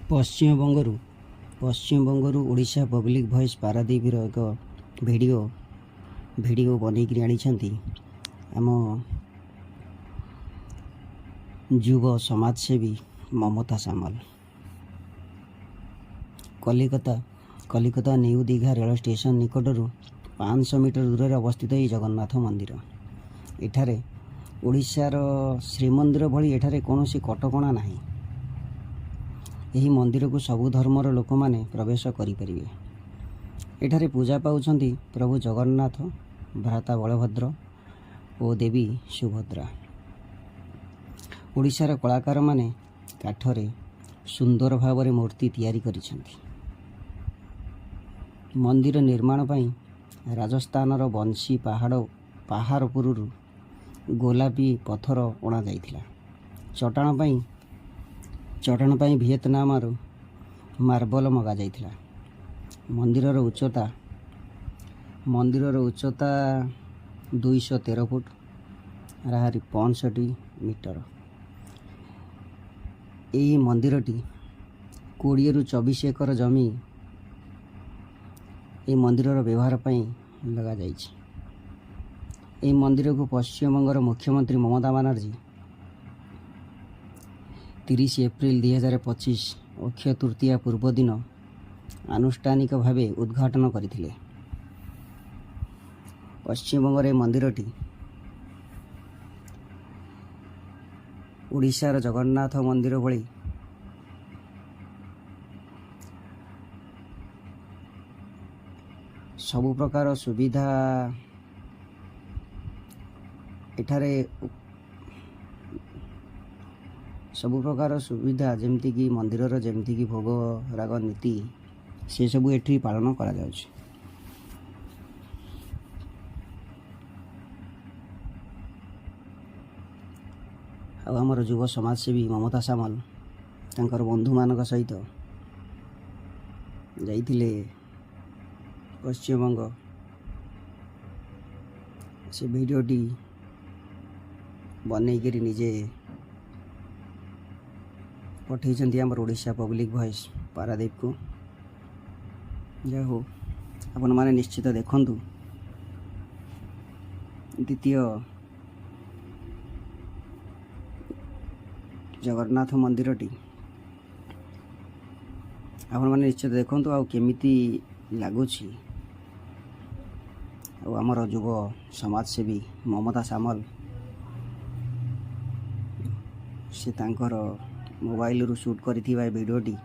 ପଶ୍ଚିମବଙ୍ଗରୁ Odisha public voice ପାରାଦୀପର ଏକ video ବନେଇକରି ଆଣିଛନ୍ତି ଆମ ଯୁବ ସମାଜସେବୀ ମମତା ସାମଲ। କଲିକତା ନ୍ୟୁ ଦୀଘା ରେଳ ଷ୍ଟେସନ ନିକଟରୁ 500 ମିଟର ଦୂରରେ ଅବସ୍ଥିତ ଏହି ଜଗନ୍ନାଥ ମନ୍ଦିର। ଏଠାରେ ଓଡ଼ିଶାର ଶ୍ରୀମନ୍ଦିର ଭଳି ଏଠାରେ କୌଣସି କଟକଣା ନାହିଁ। ଏହି ମନ୍ଦିରକୁ ସବୁ ଧର୍ମର ଲୋକମାନେ ପ୍ରବେଶ କରିପାରିବେ। ଏଠାରେ ପୂଜା ପାଉଛନ୍ତି ପ୍ରଭୁ ଜଗନ୍ନାଥ, ଭ୍ରାତା ବଳଭଦ୍ର ଓ ଦେବୀ ସୁଭଦ୍ରା। ଓଡ଼ିଶାର କଳାକାରମାନେ କାଠରେ ସୁନ୍ଦର ଭାବରେ ମୂର୍ତ୍ତି ତିଆରି କରିଛନ୍ତି। ମନ୍ଦିର ନିର୍ମାଣ ପାଇଁ ରାଜସ୍ଥାନର ବଂଶୀ ପାହାଡ଼ପୁରରୁ ଗୋଲାପୀ ପଥର ଅଣାଯାଇଥିଲା। ଚଟାଣ ପାଇଁ ଭିଏତନାମରୁ ମାର୍ବଲ ମଗାଯାଇଥିଲା। ମନ୍ଦିରର ଉଚ୍ଚତା 213 ଫୁଟ, 65 ମିଟର। ଏହି ମନ୍ଦିରଟି 20ରୁ 24 ଏକର ଜମି ଏହି ମନ୍ଦିରର ବ୍ୟବହାର ପାଇଁ ଲଗାଯାଇଛି। ଏହି ମନ୍ଦିରକୁ ପଶ୍ଚିମବଙ୍ଗର ମୁଖ୍ୟମନ୍ତ୍ରୀ ମମତା ବାନାର୍ଜୀ 30 ଏପ୍ରିଲ 2025 ଅକ୍ଷୟ ତୃତୀୟା ପୂର୍ବ ଦିନ ଆନୁଷ୍ଠାନିକ ଭାବେ ଉଦ୍ଘାଟନ କରିଥିଲେ। ପଶ୍ଚିମବଙ୍ଗରେ ମନ୍ଦିରଟି ଓଡ଼ିଶାର ଜଗନ୍ନାଥ ମନ୍ଦିର ଭଳି ସବୁ ପ୍ରକାର ସୁବିଧା ଏଠାରେ ଯେମିତିକି ମନ୍ଦିରର ଯେମିତିକି ଭୋଗ ରାଗ ନୀତି ସେସବୁ ଏଠି ପାଳନ କରାଯାଉଛି। ଆଉ ଆମର ଯୁବ ସମାଜସେବୀ ମମତା ସାମଲ ତାଙ୍କର ବନ୍ଧୁମାନଙ୍କ ସହିତ ଯାଇଥିଲେ ପଶ୍ଚିମବଙ୍ଗ। ସେ ଭିଡ଼ିଓଟି ବନେଇକରି ନିଜେ ପଠାଇଛନ୍ତି ଆମର ଓଡ଼ିଶା ପବ୍ଲିକ୍ ଭଏସ୍ ପାରାଦୀପକୁ। ଯାହା ହଉ, ଆପଣମାନେ ନିଶ୍ଚିତ ଦେଖନ୍ତୁ ଦ୍ୱିତୀୟ ଜଗନ୍ନାଥ ମନ୍ଦିରଟି। ଆପଣମାନେ ନିଶ୍ଚିତ ଦେଖନ୍ତୁ ଆଉ କେମିତି ଲାଗୁଛି। ଆଉ ଆମର ଯୁବ ସମାଜସେବୀ ମମତା ସାମଲ ସେ ତାଙ୍କର ମୋବାଇଲରୁ ସୁଟ୍ କରିଥିବା ଏ ଭିଡ଼ିଓଟି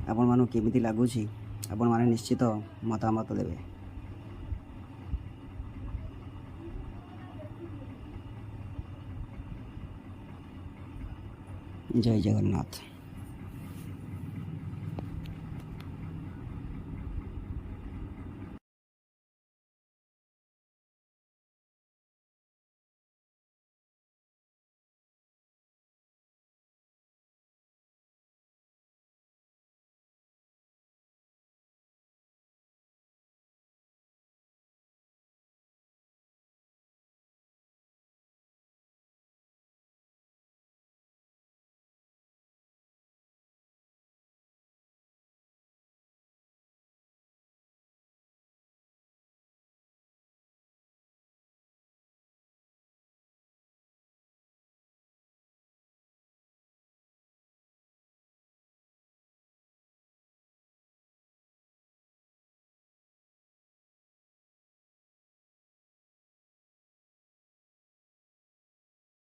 ଆପଣମାନଙ୍କୁ କେମିତି ଲାଗୁଛି ଆପଣମାନେ ନିଶ୍ଚିତ ମତାମତ ଦେବେ। ଜୟ ଜଗନ୍ନାଥ।